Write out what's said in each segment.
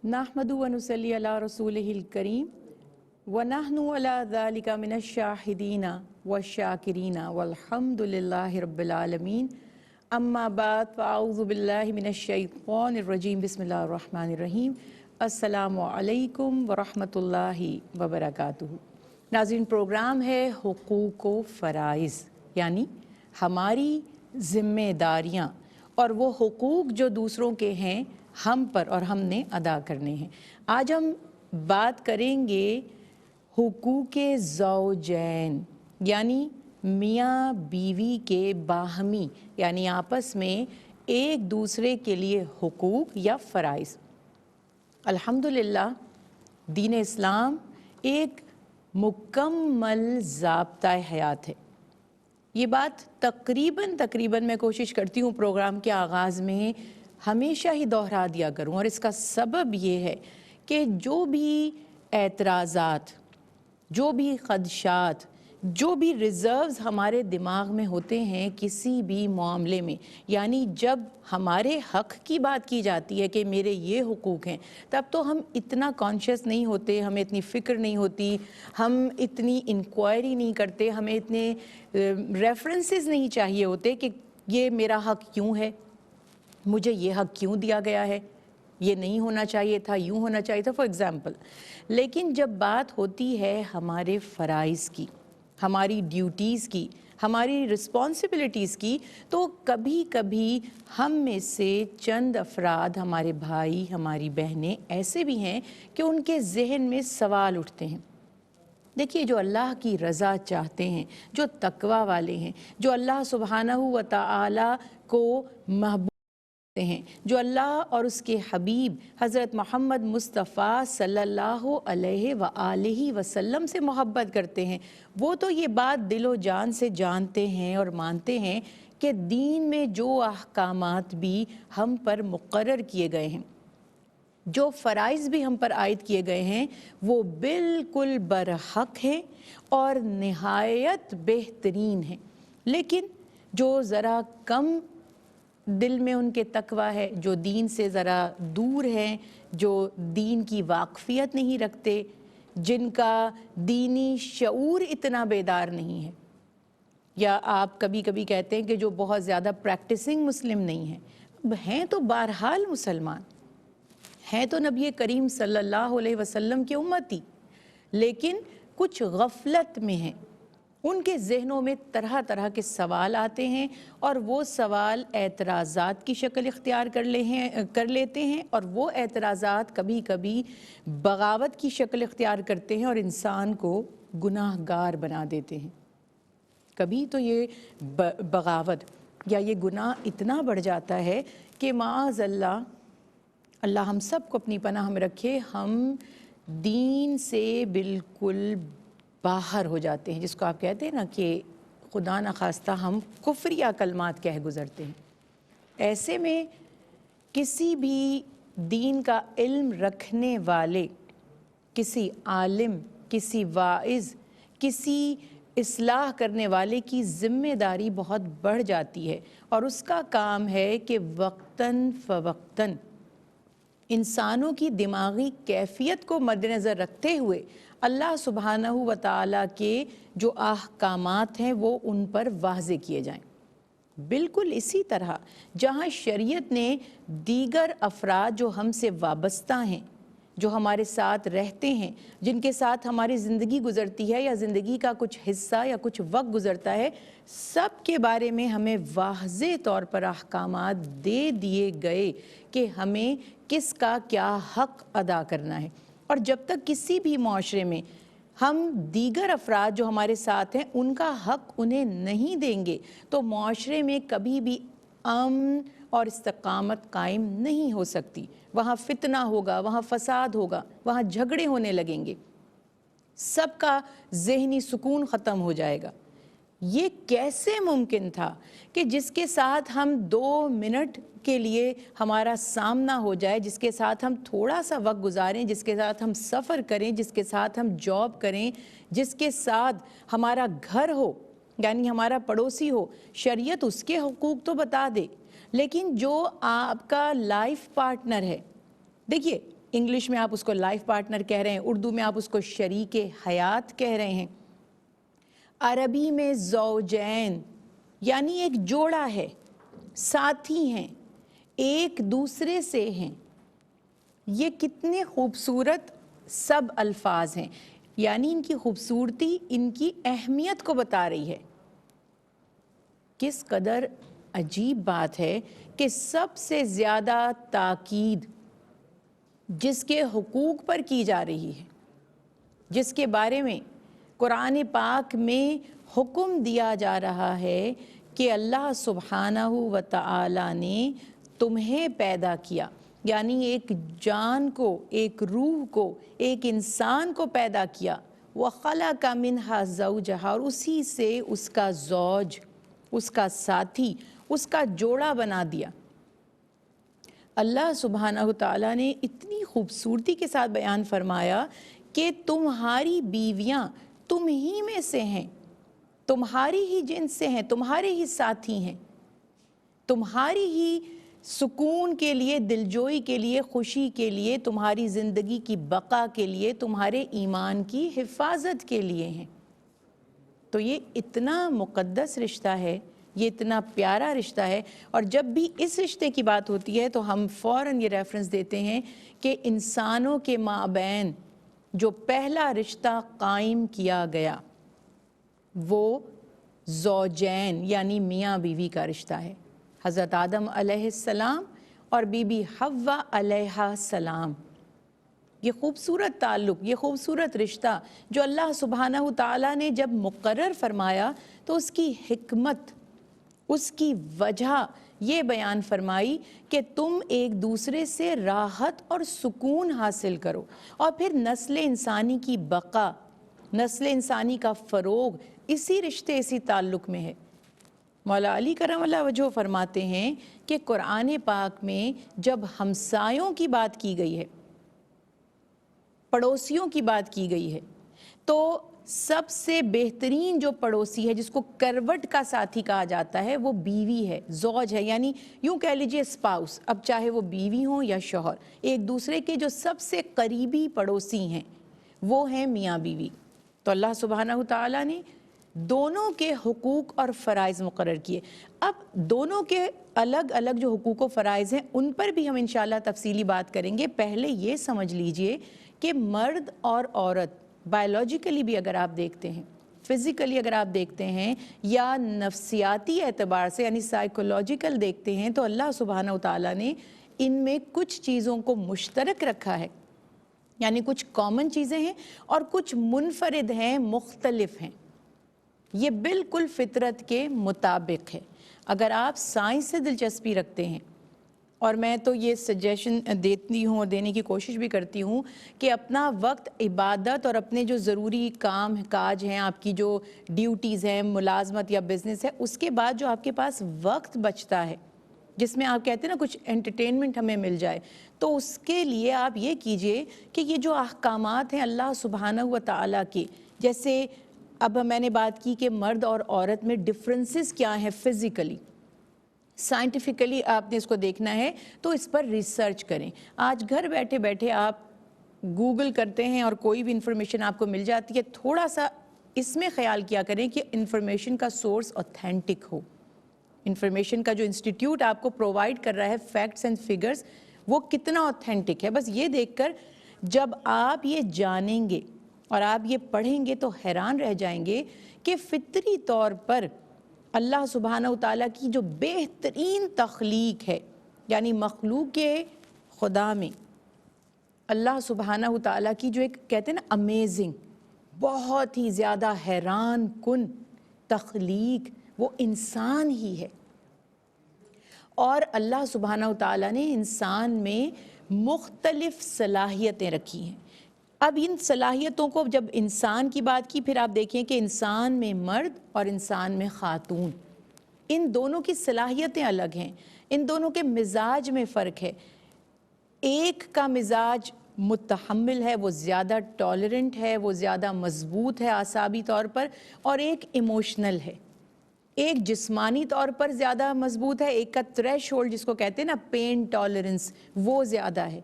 نحمدُ و نصلی علی رسولہ الکریم ونحن علی ذالک من الشاہدین والشاکرین والحمد للہ رب العالمین اما بعد فاعوذ باللہ من الشیطان الرجیم بسم اللہ الرحمن الرحیم السلام علیکم ورحمۃ اللہ وبرکاتہ۔ ناظرین، پروگرام ہے حقوق و فرائض، یعنی ہماری ذمہ داریاں اور وہ حقوق جو دوسروں کے ہیں ہم پر اور ہم نے ادا کرنے ہیں۔ آج ہم بات کریں گے حقوق زوجین، یعنی میاں بیوی کے باہمی یعنی آپس میں ایک دوسرے کے لیے حقوق یا فرائض۔ الحمدللہ دین اسلام ایک مکمل ضابطۂ حیات ہے۔ یہ بات تقریباً میں کوشش کرتی ہوں پروگرام کے آغاز میں ہمیشہ ہی دہرا دیا کروں، اور اس کا سبب یہ ہے کہ جو بھی اعتراضات، جو بھی خدشات، جو بھی ریزروز ہمارے دماغ میں ہوتے ہیں کسی بھی معاملے میں، یعنی جب ہمارے حق کی بات کی جاتی ہے کہ میرے یہ حقوق ہیں، تب تو ہم اتنا کانشیس نہیں ہوتے، ہمیں اتنی فکر نہیں ہوتی، ہم اتنی انکوائری نہیں کرتے، ہمیں اتنے ریفرنسز نہیں چاہیے ہوتے کہ یہ میرا حق کیوں ہے، مجھے یہ حق کیوں دیا گیا ہے، یہ نہیں ہونا چاہیے تھا، یوں ہونا چاہیے تھا، فار ایگزامپل۔ لیکن جب بات ہوتی ہے ہمارے فرائض کی، ہماری ڈیوٹیز کی، ہماری رسپانسبلٹیز کی، تو کبھی کبھی ہم میں سے چند افراد، ہمارے بھائی، ہماری بہنیں ایسے بھی ہیں کہ ان کے ذہن میں سوال اٹھتے ہیں۔ دیکھیے، جو اللہ کی رضا چاہتے ہیں، جو تقوی والے ہیں، جو اللہ سبحانہ و تعالی کو محبوب ہیں، جو اللہ اور اس کے حبیب حضرت محمد مصطفیٰ صلی اللہ علیہ وآلہ وسلم سے محبت کرتے ہیں، وہ تو یہ بات دل و جان سے جانتے ہیں اور مانتے ہیں کہ دین میں جو احکامات بھی ہم پر مقرر کیے گئے ہیں، جو فرائض بھی ہم پر عائد کیے گئے ہیں، وہ بالکل برحق ہیں اور نہایت بہترین ہیں۔ لیکن جو ذرا کم دل میں ان کے تقوی ہے، جو دین سے ذرا دور ہیں، جو دین کی واقفیت نہیں رکھتے، جن کا دینی شعور اتنا بیدار نہیں ہے، یا آپ کبھی کبھی کہتے ہیں کہ جو بہت زیادہ پریکٹسنگ مسلم نہیں ہیں، اب ہیں تو بہرحال مسلمان، ہیں تو نبی کریم صلی اللہ علیہ وسلم کے امتی، لیکن کچھ غفلت میں ہیں، ان کے ذہنوں میں طرح طرح کے سوال آتے ہیں، اور وہ سوال اعتراضات کی شکل اختیار کر لیتے ہیں، اور وہ اعتراضات کبھی کبھی بغاوت کی شکل اختیار کرتے ہیں اور انسان کو گناہ گار بنا دیتے ہیں۔ کبھی تو یہ بغاوت یا یہ گناہ اتنا بڑھ جاتا ہے کہ معاذ اللہ، اللہ ہم سب کو اپنی پناہ میں رکھے، ہم دین سے بالکل باہر ہو جاتے ہیں، جس کو آپ کہتے ہیں نا کہ خدا نخواستہ ہم کفریہ کلمات کہہ گزرتے ہیں۔ ایسے میں کسی بھی دین کا علم رکھنے والے، کسی عالم، کسی واعظ، کسی اصلاح کرنے والے کی ذمہ داری بہت بڑھ جاتی ہے، اور اس کا کام ہے کہ وقتاً فوقتاً انسانوں کی دماغی کیفیت کو مد نظر رکھتے ہوئے اللہ سبحانہ و تعالیٰ کے جو احکامات ہیں وہ ان پر واضح کیے جائیں۔ بالکل اسی طرح جہاں شریعت نے دیگر افراد جو ہم سے وابستہ ہیں، جو ہمارے ساتھ رہتے ہیں، جن کے ساتھ ہماری زندگی گزرتی ہے یا زندگی کا کچھ حصہ یا کچھ وقت گزرتا ہے، سب کے بارے میں ہمیں واضح طور پر احکامات دے دیے گئے کہ ہمیں کس کا کیا حق ادا کرنا ہے۔ اور جب تک کسی بھی معاشرے میں ہم دیگر افراد جو ہمارے ساتھ ہیں ان کا حق انہیں نہیں دیں گے، تو معاشرے میں کبھی بھی امن اور استقامت قائم نہیں ہو سکتی۔ وہاں فتنہ ہوگا، وہاں فساد ہوگا، وہاں جھگڑے ہونے لگیں گے، سب کا ذہنی سکون ختم ہو جائے گا۔ یہ کیسے ممکن تھا کہ جس کے ساتھ ہم 2 منٹ کے لیے ہمارا سامنا ہو جائے، جس کے ساتھ ہم تھوڑا سا وقت گزاریں، جس کے ساتھ ہم سفر کریں، جس کے ساتھ ہم جاب کریں، جس کے ساتھ ہمارا گھر ہو، یعنی ہمارا پڑوسی ہو، شریعت اس کے حقوق تو بتا دے، لیکن جو آپ کا لائف پارٹنر ہے، دیکھیے انگلش میں آپ اس کو لائف پارٹنر کہہ رہے ہیں، اردو میں آپ اس کو شریک حیات کہہ رہے ہیں، عربی میں زوجین یعنی ایک جوڑا ہے، ساتھی ہیں، ایک دوسرے سے ہیں۔ یہ کتنے خوبصورت سب الفاظ ہیں، یعنی ان کی خوبصورتی ان کی اہمیت کو بتا رہی ہے۔ کس قدر عجیب بات ہے کہ سب سے زیادہ تاکید جس کے حقوق پر کی جا رہی ہے، جس کے بارے میں قرآن پاک میں حکم دیا جا رہا ہے کہ اللہ سبحانہ و تعالی نے تمہیں پیدا کیا، یعنی ایک جان کو، ایک روح کو، ایک انسان کو پیدا کیا، وَخَلَقَ مِنْهَا زَوْجَهَا، اور اسی سے اس کا زوج، اس کا ساتھی، اس کا جوڑا بنا دیا۔ اللہ سبحانہ تعالیٰ نے اتنی خوبصورتی کے ساتھ بیان فرمایا کہ تمہاری بیویاں تم ہی میں سے ہیں، تمہاری ہی جنس سے ہیں، تمہارے ہی ساتھی ہیں، تمہاری ہی سکون کے لیے، دلجوئی کے لیے، خوشی کے لیے، تمہاری زندگی کی بقا کے لیے، تمہارے ایمان کی حفاظت کے لیے ہیں۔ تو یہ اتنا مقدس رشتہ ہے، یہ اتنا پیارا رشتہ ہے، اور جب بھی اس رشتے کی بات ہوتی ہے تو ہم فوراً یہ ریفرنس دیتے ہیں کہ انسانوں کے مابین جو پہلا رشتہ قائم کیا گیا وہ زوجین یعنی میاں بیوی کا رشتہ ہے، حضرت آدم علیہ السلام اور بی بی حوا علیہ السلام۔ یہ خوبصورت تعلق، یہ خوبصورت رشتہ جو اللہ سبحانہ تعالیٰ نے جب مقرر فرمایا تو اس کی حکمت، اس کی وجہ یہ بیان فرمائی کہ تم ایک دوسرے سے راحت اور سکون حاصل کرو، اور پھر نسل انسانی کی بقا، نسل انسانی کا فروغ اسی رشتے، اسی تعلق میں ہے۔ مولا علی کرم اللہ وجہہ فرماتے ہیں کہ قرآن پاک میں جب ہمسایوں کی بات کی گئی ہے، پڑوسیوں کی بات کی گئی ہے، تو سب سے بہترین جو پڑوسی ہے، جس کو کروٹ کا ساتھی کہا جاتا ہے، وہ بیوی ہے، زوج ہے، یعنی یوں کہہ لیجئے اسپاؤس، اب چاہے وہ بیوی ہوں یا شوہر، ایک دوسرے کے جو سب سے قریبی پڑوسی ہیں وہ ہیں میاں بیوی۔ تو اللہ سبحانہ تعالیٰ نے دونوں کے حقوق اور فرائض مقرر کیے۔ اب دونوں کے الگ الگ جو حقوق و فرائض ہیں ان پر بھی ہم انشاءاللہ تفصیلی بات کریں گے۔ پہلے یہ سمجھ لیجئے کہ مرد اور عورت بائیولوجیکلی بھی اگر آپ دیکھتے ہیں، فزیکلی اگر آپ دیکھتے ہیں، یا نفسیاتی اعتبار سے یعنی سائیکولوجیکل دیکھتے ہیں، تو اللہ سبحانہ تعالیٰ نے ان میں کچھ چیزوں کو مشترک رکھا ہے، یعنی کچھ کامن چیزیں ہیں اور کچھ منفرد ہیں، مختلف ہیں۔ یہ بالکل فطرت کے مطابق ہے۔ اگر آپ سائنس سے دلچسپی رکھتے ہیں، اور میں تو یہ سجیشن دیتی ہوں اور دینے کی کوشش بھی کرتی ہوں کہ اپنا وقت عبادت اور اپنے جو ضروری کام کاج ہیں، آپ کی جو ڈیوٹیز ہیں، ملازمت یا بزنس ہے، اس کے بعد جو آپ کے پاس وقت بچتا ہے، جس میں آپ کہتے ہیں نا کچھ انٹرٹینمنٹ ہمیں مل جائے، تو اس کے لیے آپ یہ کیجئے کہ یہ جو احکامات ہیں اللہ سبحانہ و تعالیٰ کے، جیسے اب میں نے بات کی کہ مرد اور عورت میں ڈفرنسز کیا ہیں فزیکلی، سائنٹیفکلی آپ نے اس کو دیکھنا ہے تو اس پر ریسرچ کریں۔ آج گھر بیٹھے بیٹھے آپ گوگل کرتے ہیں اور کوئی بھی انفارمیشن آپ کو مل جاتی ہے، تھوڑا سا اس میں خیال کیا کریں کہ انفارمیشن کا سورس اوتھینٹک ہو، انفارمیشن کا جو انسٹیٹیوٹ آپ کو پرووائڈ کر رہا ہے فیکٹس اینڈ فگرز، وہ کتنا اوتھینٹک ہے۔ بس یہ دیکھ کر جب آپ یہ جانیں گے اور آپ یہ پڑھیں گے تو حیران رہ جائیں گے کہ فطری طور پر اللہ سبحانہ تعالیٰ کی جو بہترین تخلیق ہے، یعنی مخلوق خدا میں اللہ سبحانہ تعالیٰ کی جو ایک کہتے ہیں نا امیزنگ، بہت ہی زیادہ حیران کن تخلیق، وہ انسان ہی ہے۔ اور اللہ سبحانہ تعالیٰ نے انسان میں مختلف صلاحیتیں رکھی ہیں۔ اب ان صلاحیتوں کو جب انسان کی بات کی، پھر آپ دیکھیں کہ انسان میں مرد اور انسان میں خاتون، ان دونوں کی صلاحیتیں الگ ہیں، ان دونوں کے مزاج میں فرق ہے۔ ایک کا مزاج متحمل ہے، وہ زیادہ ٹالرنٹ ہے، وہ زیادہ مضبوط ہے اعصابی طور پر، اور ایک ایموشنل ہے، ایک جسمانی طور پر زیادہ مضبوط ہے، ایک کا تھریش ہولڈ جس کو کہتے ہیں نا پین ٹالرنس، وہ زیادہ ہے۔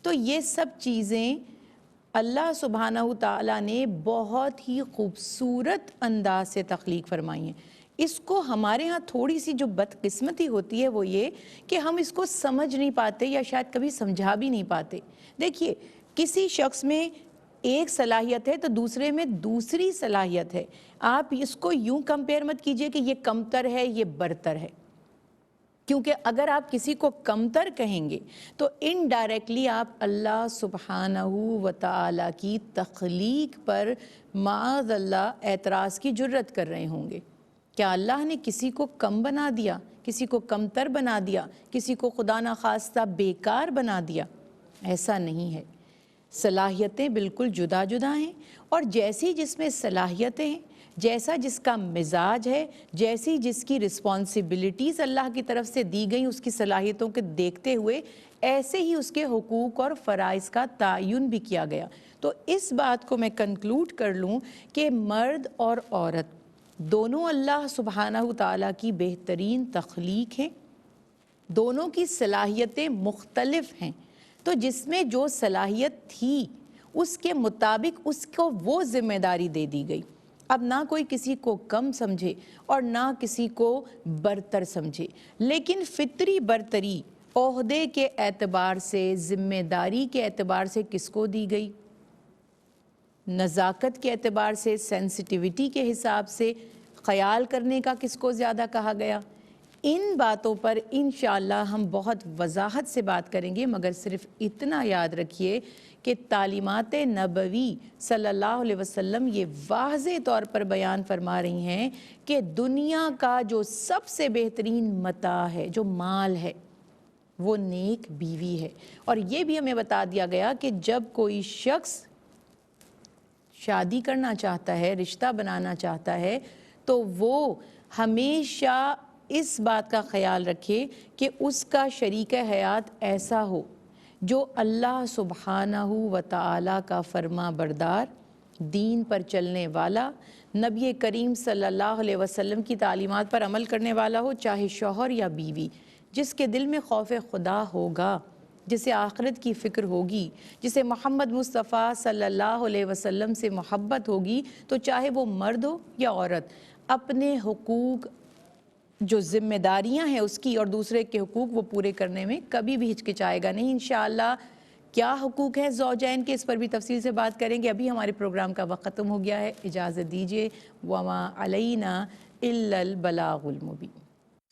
تو یہ سب چیزیں اللہ سبحانہ تعالیٰ نے بہت ہی خوبصورت انداز سے تخلیق فرمائی ہیں۔ اس کو ہمارے ہاں تھوڑی سی جو بدقسمتی ہوتی ہے وہ یہ کہ ہم اس کو سمجھ نہیں پاتے یا شاید کبھی سمجھا بھی نہیں پاتے۔ دیکھیے، کسی شخص میں ایک صلاحیت ہے تو دوسرے میں دوسری صلاحیت ہے۔ آپ اس کو یوں کمپیئر مت کیجئے کہ یہ کمتر ہے یہ برتر ہے، کیونکہ اگر آپ کسی کو کمتر کہیں گے تو انڈائریکٹلی آپ اللہ سبحانہ و تعالیٰ کی تخلیق پر معاذ اللہ اعتراض کی جرت کر رہے ہوں گے۔ کیا اللہ نے کسی کو کم بنا دیا، کسی کو کمتر بنا دیا، کسی کو خدا نخواستہ بیکار بنا دیا؟ ایسا نہیں ہے۔ صلاحیتیں بالکل جدا جدا ہیں، اور جیسی جس میں صلاحیتیں ہیں، جیسا جس کا مزاج ہے، جیسی جس کی رسپانسبلٹیز اللہ کی طرف سے دی گئیں اس کی صلاحیتوں کے دیکھتے ہوئے، ایسے ہی اس کے حقوق اور فرائض کا تعین بھی کیا گیا۔ تو اس بات کو میں کنکلوڈ کر لوں کہ مرد اور عورت دونوں اللہ سبحانہ تعالیٰ کی بہترین تخلیق ہیں، دونوں کی صلاحیتیں مختلف ہیں، تو جس میں جو صلاحیت تھی اس کے مطابق اس کو وہ ذمہ داری دے دی گئی۔ اب نہ کوئی کسی کو کم سمجھے اور نہ کسی کو برتر سمجھے، لیکن فطری برتری عہدے کے اعتبار سے، ذمہ داری کے اعتبار سے کس کو دی گئی؟ نزاکت کے اعتبار سے، سینسٹیوٹی کے حساب سے، خیال کرنے کا کس کو زیادہ کہا گیا؟ ان باتوں پر انشاءاللہ ہم بہت وضاحت سے بات کریں گے، مگر صرف اتنا یاد رکھیے کہ تعلیمات نبوی صلی اللہ علیہ وسلم یہ واضح طور پر بیان فرما رہی ہیں کہ دنیا کا جو سب سے بہترین متاع ہے، جو مال ہے، وہ نیک بیوی ہے۔ اور یہ بھی ہمیں بتا دیا گیا کہ جب کوئی شخص شادی کرنا چاہتا ہے، رشتہ بنانا چاہتا ہے، تو وہ ہمیشہ اس بات کا خیال رکھے کہ اس کا شریک حیات ایسا ہو جو اللہ سبحانہ و تعالیٰ کا فرما بردار، دین پر چلنے والا، نبی کریم صلی اللہ علیہ وسلم کی تعلیمات پر عمل کرنے والا ہو، چاہے شوہر یا بیوی، جس کے دل میں خوف خدا ہوگا، جسے آخرت کی فکر ہوگی، جسے محمد مصطفیٰ صلی اللہ علیہ وسلم سے محبت ہوگی، تو چاہے وہ مرد ہو یا عورت، اپنے حقوق جو ذمہ داریاں ہیں اس کی اور دوسرے کے حقوق وہ پورے کرنے میں کبھی بھی ہچکچائے گا نہیں۔ انشاءاللہ کیا حقوق ہیں زوجین کے، اس پر بھی تفصیل سے بات کریں گے۔ ابھی ہمارے پروگرام کا وقت ختم ہو گیا ہے، اجازت دیجیے۔ وما علینا الا البلاغ المبین۔